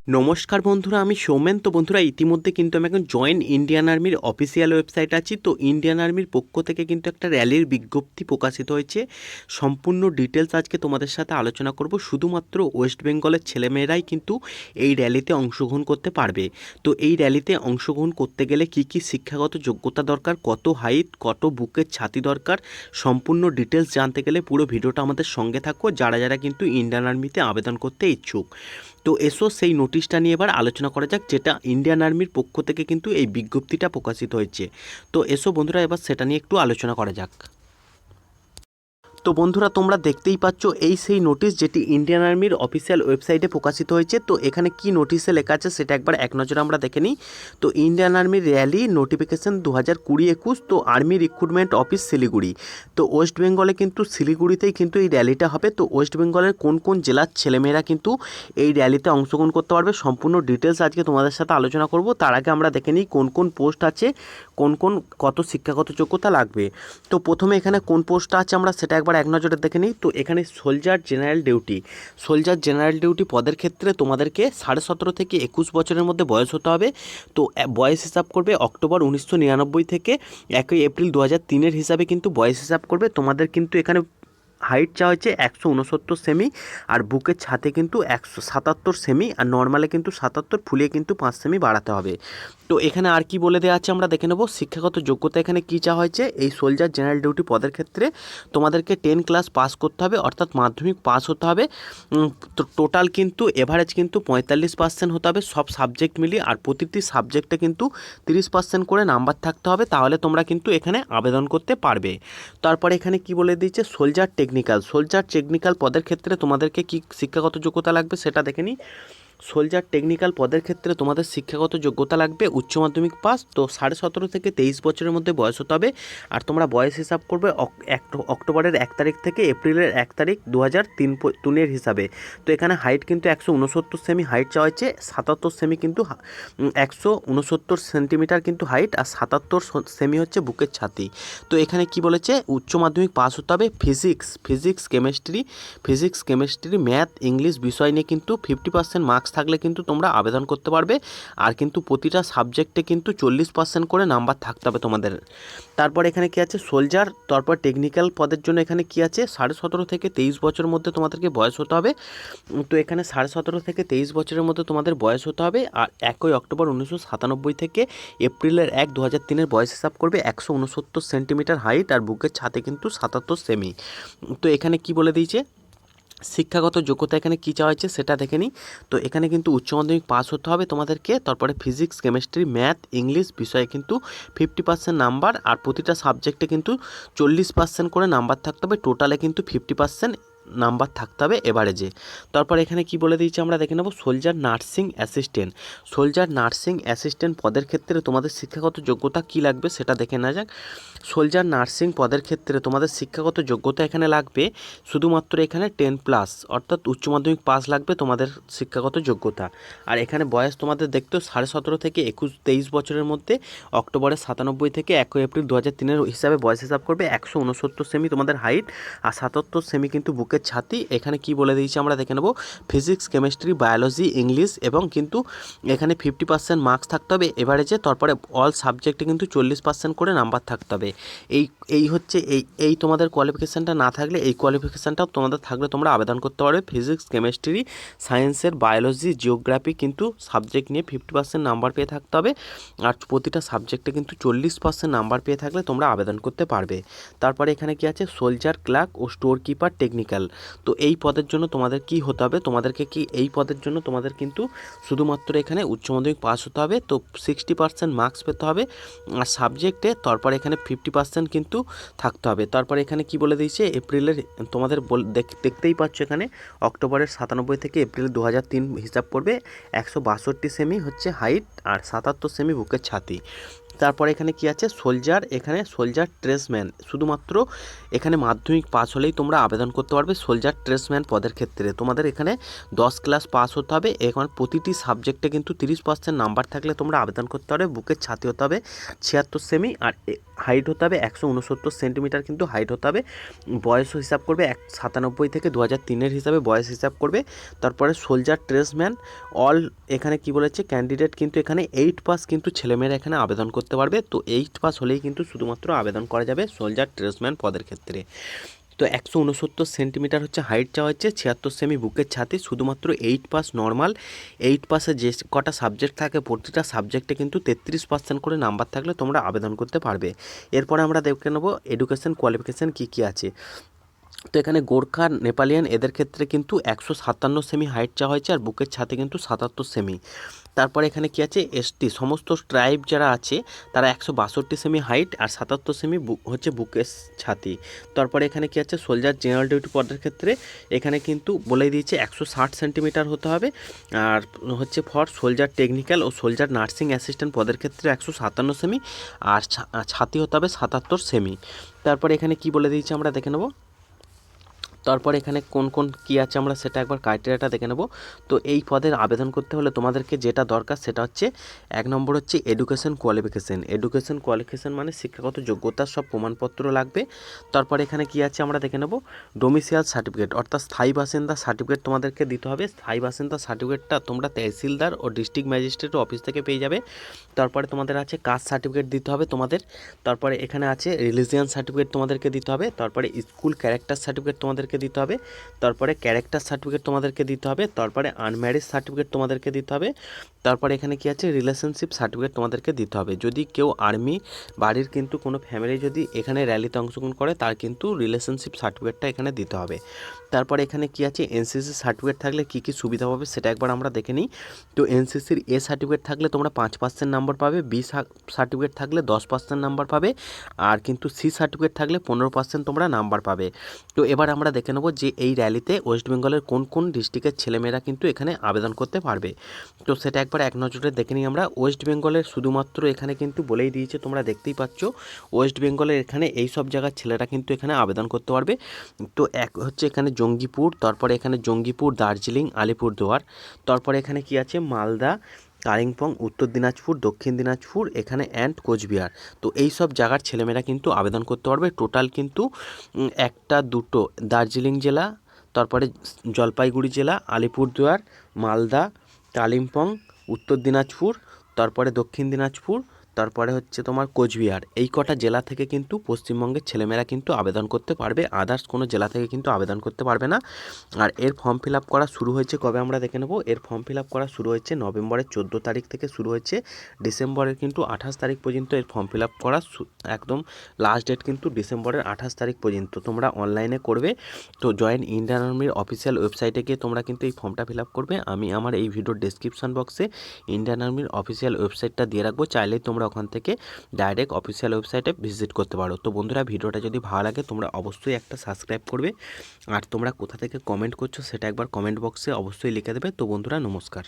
নমস্কার বন্ধুরা, আমি সৌমেন। তো বন্ধুরা, ইতিমধ্যে কিন্তু আমি এখন জয়েন ইন্ডিয়ান আর্মির অফিসিয়াল ওয়েবসাইট আছি। তো ইন্ডিয়ান আর্মির পক্ষ থেকে কিন্তু একটা র্যালির বিজ্ঞপ্তি প্রকাশিত হয়েছে। সম্পূর্ণ ডিটেলস আজকে তোমাদের সাথে আলোচনা করব। শুধুমাত্র ওয়েস্ট বেঙ্গলের ছেলেমেয়েরাই কিন্তু এই র্যালিতে অংশগ্রহণ করতে পারবে। তো এই র্যালিতে অংশগ্রহণ করতে গেলে কি কি শিক্ষাগত যোগ্যতা দরকার, কত হাইট, কত বুকের ছাতি দরকার, সম্পূর্ণ ডিটেলস জানতে গেলে পুরো ভিডিওটা আমাদের সঙ্গে থাকো, যারা যারা কিন্তু ইন্ডিয়ান আর্মিতে আবেদন করতে ইচ্ছুক। তো এসো সেই নোটিশটা নিয়ে এবার আলোচনা করা যাক, যেটা ইন্ডিয়ান আর্মির পক্ষ থেকে কিন্তু এই বিজ্ঞপ্তিটা প্রকাশিত হয়েছে। তো এসো বন্ধুরা, এবার সেটা নিয়ে একটু আলোচনা করা যাক। তো বন্ধুরা, তোমরা দেখতেই পাচ্ছ এই সেই নোটিশ যেটি ইন্ডিয়ান আর্মির অফিসিয়াল ওয়েবসাইটে প্রকাশিত হয়েছে। তো এখানে কি নোটিশে লেখা আছে সেটা একবার এক নজরে আমরা দেখে নিই। তো ইন্ডিয়ান আর্মির র্যালি নোটিফিকেশন 2020-21। তো আর্মি রিক্রুটমেন্ট অফিস শিলিগুড়ি। তো ওয়েস্ট বেঙ্গলে কিন্তু শিলিগুড়িতেই কিন্তু এই র্যালিটা হবে। তো ওয়েস্ট বেঙ্গলের কোন কোন জেলার ছেলেমেয়েরা কিন্তু এই র্যালিতে অংশগ্রহণ করতে পারবে, সম্পূর্ণ ডিটেলস আজকে তোমাদের সাথে আলোচনা করব। তার আগে আমরা দেখে নিই কোন কোন পোস্ট আছে, কত শিক্ষাগত যোগ্যতা লাগবে। তো প্রথমে এখানে কোন পোস্টটা আছে আমরা সেটা একবার এক নজরে দেখে নিই। তো এখানে সোলজার জেনারেল ডিউটি পদের ক্ষেত্রে তোমাদেরকে 17.5 থেকে 21 বছরের মধ্যে বয়স হতে হবে। তো বয়স হিসাব করবে অক্টোবর 1999 থেকে 1 এপ্রিল 2003 হিসাবে কিন্তু বয়স হিসাব করবে। তোমাদের কিন্তু এখানে হাইট চাওয়া হয়েছে 169 সেমি, আর বুকের ছাতে কিন্তু 177 সেমি, আর নর্মালে কিন্তু 77, ফুলিয়ে কিন্তু 5 সেমি বাড়াতে হবে। তো এখানে আর কি বলে দেওয়া আছে আমরা দেখে নেব। শিক্ষাগত যোগ্যতা এখানে কী চাওয়া হয়েছে, এই সোলজার জেনারেল ডিউটি পদের ক্ষেত্রে তোমাদেরকে 10 ক্লাস পাস করতে হবে, অর্থাৎ মাধ্যমিক পাস হতে হবে। তো টোটাল কিন্তু এভারেজ কিন্তু 45% হতে হবে সব সাবজেক্ট মিলিয়ে, আর প্রতিটি সাবজেক্টে কিন্তু 30% করে নাম্বার থাকতে হবে, তাহলে তোমরা কিন্তু এখানে আবেদন করতে পারবে। তারপরে এখানে কি বলে দিয়েছে, সোলজার টেকনিক্যাল পদের ক্ষেত্রে তোমাদেরকে কি শিক্ষাগত যোগ্যতা লাগবে সেটা দেখে নিই। সোলজার টেকনিক্যাল পদের ক্ষেত্রে তোমাদের শিক্ষাগত যোগ্যতা লাগবে উচ্চ মাধ্যমিক পাস। তো 17.5 থেকে 23 বছরের মধ্যে বয়স হতে হবে, আর তোমরা বয়স হিসাব করবে অক্টোবরের 1 তারিখ থেকে এপ্রিলের 1 তারিখ 2003 হিসাবে। তো এখানে হাইট কিন্তু 169 সেমি হাইট চাওয়া হয়েছে, 77 সেমি কিন্তু 169 সেন্টিমিটার কিন্তু হাইট, আর 77 সেমি হচ্ছে বুকের ছাতি। তো এখানে কি বলেছে, উচ্চ মাধ্যমিক পাস হতে হবে। ফিজিক্স কেমিস্ট্রি ম্যাথ ইংলিশ বিষয় নিয়ে কিন্তু 50% মার্কস থাকলে কিন্তু তোমরা আবেদন করতে পারবে, আর কিন্তু প্রতিটা সাবজেক্টে কিন্তু 40% করে নাম্বার থাকতে হবে তোমাদের। তারপর এখানে কি আছে, সোলজার তারপর টেকনিক্যাল পদের জন্য এখানে কি আছে, 17.5 থেকে 23 বছরের মধ্যে তোমাদেরকে বয়স হতে হবে। তো এখানে 17.5 থেকে 23 বছরের মধ্যে তোমাদের বয়স হতে হবে, আর 1 অক্টোবর 1997 থেকে এপ্রিলের 1, 2003 বয়স হিসাব করবে। 169 সেন্টিমিটার হাইট, আর বুকের ছাতে কিন্তু 77 সেমি। তো এখানে কি বলে দিয়েছে, শিক্ষাগত যোগ্যতা এখানে কী চাওয়া হয়েছে সেটা দেখে নিই। তো এখানে কিন্তু উচ্চ মাধ্যমিক পাস হতে হবে তোমাদেরকে, তারপরে ফিজিক্স কেমিস্ট্রি ম্যাথ ইংলিশ বিষয়ে কিন্তু 50% নাম্বার, আর প্রতিটা সাবজেক্টে কিন্তু 40% করে নাম্বার থাকতে হবে, টোটালে কিন্তু 50% নাম্বার থাকতে হবে এভারেজে। তারপর এখানে কি বলে দিয়েছি আমরা দেখে নেব, সোলজার নার্সিং অ্যাসিস্ট্যান্ট পদের ক্ষেত্রে তোমাদের শিক্ষাগত যোগ্যতা কী লাগবে সেটা দেখে নেওয়া যাক। সোলজার নার্সিং পদের ক্ষেত্রে তোমাদের শিক্ষাগত যোগ্যতা এখানে লাগবে শুধুমাত্র এখানে 10+, অর্থাৎ উচ্চ মাধ্যমিক পাস লাগবে তোমাদের শিক্ষাগত যোগ্যতা। আর এখানে বয়স তোমাদের দেখতেও 17.5 থেকে 23 বছরের মধ্যে, অক্টোবরের 97 থেকে 1 এপ্রিল 2003 হিসাবে বয়স হিসাব করবে। 169 সেমি তোমাদের হাইট, আর 77 সেমি কিন্তু বুকের ছাতি। এখানে কি বলে দিয়েছি আমরা দেখে নেব, ফিজিক্স কেমিস্ট্রি বায়োলজি ইংলিশ, এবং কিন্তু এখানে 50% মার্কস থাকতে হবে এভারেজে। তারপরে অল সাবজেক্টে কিন্তু 40% করে নাম্বার থাকতে হবে। এই হচ্ছে এই তোমাদের কোয়ালিফিকেশানটা না থাকলে, এই কোয়ালিফিকেশানটাও তোমাদের থাকলে তোমরা আবেদন করতে পারবে। ফিজিক্স কেমিস্ট্রি সায়েন্সের বায়োলজি জিওগ্রাফি কিন্তু সাবজেক্ট নিয়ে 50% নাম্বার পেয়ে থাকতে হবে, আর প্রতিটা সাবজেক্টে কিন্তু 40% নাম্বার পেয়ে থাকলে তোমরা আবেদন করতে পারবে। তারপরে এখানে কি আছে, সোলজার ক্লার্ক ও স্টোর কিপার টেকনিক্যাল। তো এই পদের জন্য তোমাদের কি হতে হবে, এই পদের জন্য তোমাদের কিন্তু শুধুমাত্র এখানে উচ্চ মাধ্যমিক পাস হতে হবে। তো 60% মার্কস পেতে হবে আর সাবজেক্টে, তারপর এখানে 50% কিন্তু থাকতে হবে। তারপর এখানে কি বলে দিয়েছে, এপ্রিলের তোমাদের দেখতেই পাচ্ছ এখানে অক্টোবরের 97 থেকে এপ্রিল 2003 হিসাব করবে। 162 সেমি হচ্ছে হাইট, আর 77 সেমি বুকের ছাতি। তারপরে এখানে কি আছে, সোলজার ট্রেসম্যান, শুধুমাত্র এখানে মাধ্যমিক পাস হলেই তোমরা আবেদন করতে পারবে। সোলজার ট্রেসম্যান পদের ক্ষেত্রে তোমাদের এখানে 10 ক্লাস পাস হতে হবে, এখন প্রতিটি সাবজেক্টে কিন্তু 30% নাম্বার থাকলে তোমরা আবেদন করতে পারবে। বুকের ছাতি হতে হবে 76 সেমি, আর হাইট হতে হবে 169 সেন্টিমিটার কিন্তু হাইট হতে হবে। বয়স হিসাব করবে 97 থেকে 2003 হিসাবে বয়স হিসাব করবে। তারপরে সোলজার ট্রেসম্যান অল, এখানে কি বলেছে ক্যান্ডিডেট কিন্তু এখানে 8 পাস কিন্তু ছেলেমেয়েরা এখানে আবেদন করতে পারবে। তো 8 পাস হলেই কিন্তু শুধুমাত্র আবেদন করা যাবে সোলজার ট্রেসম্যান পদের ক্ষেত্রে। তো 169 সেন্টিমিটার হচ্ছে হাইট চাওয়া হচ্ছে, 76 সেমি বুকের ছাতি, শুধুমাত্র 8 পাস নর্মাল। 8 পাসে যে কটা সাবজেক্ট থাকে প্রতিটা সাবজেক্টে কিন্তু 33% করে নাম্বার থাকলে তোমরা আবেদন করতে পারবে। এরপরে আমরা দেখে নেবো এডুকেশন কোয়ালিফিকেশান কী কী আছে। তো এখানে গোর্খা নেপালিয়ান এদের ক্ষেত্রে কিন্তু 157 সেমি হাইট চাওয়া হয়েছে, আর বুকের ছাতি কিন্তু 77 সেমি। তারপরে এখানে কি আছে এসটি সমস্ত ট্রাইব যারা আছে তারা 162 সেমি হাইট আর 77 সেমি হচ্ছে বুকের ছাতি। তারপরে এখানে কি আছে সোলজার জেনারেল ডিউটি পদের ক্ষেত্রে এখানে কিন্তু বলে দিয়েছে 160 সেন্টিমিটার হতে হবে। আর হচ্ছে ফর সোলজার টেকনিক্যাল ও সোলজার নার্সিং অ্যাসিস্ট্যান্ট পদের ক্ষেত্রে 157 সেমি আর ছাতি হতে হবে 77 সেমি। তারপরে এখানে কি বলে দিয়েছে আমরা দেখে নেব। তারপর এখানে কোন কোন কী আছে আমরা সেটা একবার ক্রাইটেরিয়াটা দেখে নেব। তো এই পদের আবেদন করতে হলে তোমাদেরকে যেটা দরকার সেটা হচ্ছে 1 নম্বর হচ্ছে এডুকেশন কোয়ালিফিকেশান মানে শিক্ষাগত যোগ্যতার সব প্রমাণপত্র লাগবে। তারপর এখানে কি আছে আমরা দেখে নেব ডোমিসাইল সার্টিফিকেট অর্থাৎ স্থায়ী বাসিন্দা সার্টিফিকেট তোমাদেরকে দিতে হবে। স্থায়ী বাসিন্দা সার্টিফিকেটটা তোমরা তহসিলদার ও ডিস্ট্রিক্ট ম্যাজিস্ট্রেট অফিস থেকে পেয়ে যাবে। তারপরে তোমাদের আছে কাস্ট সার্টিফিকেট দিতে হবে তোমাদের। তারপরে এখানে আছে রিলিজিয়ান সার্টিফিকেট তোমাদেরকে দিতে হবে। তারপরে স্কুল ক্যারেক্টার সার্টিফিকেট তোমাদেরকে দিতে হবে। তারপরে ক্যারেক্টার সার্টিফিকেট তোমাদেরকে দিতে হবে। তারপরে আনম্যারিড সার্টিফিকেট তোমাদেরকে দিতে হবে। তারপরে এখানে কি আছে রিলেশনশিপ সার্টিফিকেট তোমাদেরকে দিতে হবে। যদি কেউ আর্মি বাড়ির কিন্তু কোনো ফ্যামিলি যদি এখানে র্যালিতে অংশগ্রহণ করে তার কিন্তু রিলেশনশিপ সার্টিফিকেটটা এখানে দিতে হবে। তারপরে এখানে কি আছে এনসিসি সার্টিফিকেট থাকলে কী কী সুবিধা পাবে সেটা একবার আমরা দেখে নিই। তো এনসিসির এ সার্টিফিকেট থাকলে তোমরা 5% নাম্বার পাবে, বি সার্টিফিকেট থাকলে 10% নাম্বার পাবে, আর কিন্তু সি সার্টিফিকেট থাকলে 15% তোমরা নাম্বার পাবে। তো এবার আমরা দেখে নেব যে এই র্যালিতে ওয়েস্ট বেঙ্গলের কোন কোন ডিস্ট্রিক্টের ছেলেমেয়েরা কিন্তু এখানে আবেদন করতে পারবে। তো সেটা একবার এক নজরে দেখে নিই আমরা। ওয়েস্ট বেঙ্গলের শুধুমাত্র এখানে কিন্তু বলেই দিয়েছে, তোমরা দেখতেই পাচ্ছ ওয়েস্ট বেঙ্গলের এখানে এই সব জায়গার ছেলেরা কিন্তু এখানে আবেদন করতে পারবে। তো এক হচ্ছে এখানে জঙ্গিপুর, তারপরে এখানে জঙ্গিপুর, দার্জিলিং, আলিপুরদুয়ার, তারপরে এখানে কি আছে মালদা, কালিম্পং, উত্তর দিনাজপুর, দক্ষিণ দিনাজপুর এখানে অ্যান্ড কোচবিহার। তো এই সব জায়গার ছেলেমেয়েরা কিন্তু আবেদন করতে পারবে। টোটাল কিন্তু একটা দুটো দার্জিলিং জেলা, তারপরে জলপাইগুড়ি জেলা, আলিপুরদুয়ার, মালদা, কালিম্পং, উত্তর দিনাজপুর, তারপরে দক্ষিণ দিনাজপুর, তারপরে হচ্ছে তোমার কোচবিহার, এই কটা জেলা থেকে কিন্তু পশ্চিমবঙ্গের ছেলেমেয়েরা কিন্তু আবেদন করতে পারবে। আদার্স কোনো জেলা থেকে কিন্তু আবেদন করতে পারবে না। আর এর ফর্ম ফিল আপ করা শুরু হয়েছে কবে আমরা দেখে নেব। এর ফর্ম ফিল আপ করা শুরু হয়েছে নভেম্বরের 14 তারিখ থেকে শুরু হয়েছে, ডিসেম্বরের কিন্তু 28 তারিখ পর্যন্ত এর ফর্ম ফিল আপ করা একদম লাস্ট ডেট কিন্তু ডিসেম্বরের 28 তারিখ পর্যন্ত তোমরা অনলাইনে করবে। তো জয়েন ইন্ডিয়ান আর্মির অফিসিয়াল ওয়েবসাইটে গিয়ে তোমরা কিন্তু এই ফর্মটা ফিল আপ করবে। আমি আমার এই ভিডিওর ডেসক্রিপশন বক্সে ইন্ডিয়ান আর্মির অফিসিয়াল ওয়েবসাইটটা দিয়ে রাখবো, চাইলেই তোমরা ওখান থেকে ডাইরেক্ট অফিসিয়াল ওয়েবসাইটে ভিজিট করতে পারো। তো বন্ধুরা ভিডিওটা যদি ভালো লাগে তোমরা অবশ্যই একটা সাবস্ক্রাইব করবে, আর তোমরা কোথা থেকে কমেন্ট করছো সেটা একবার কমেন্ট বক্সে অবশ্যই লিখে দেবে। তো বন্ধুরা নমস্কার।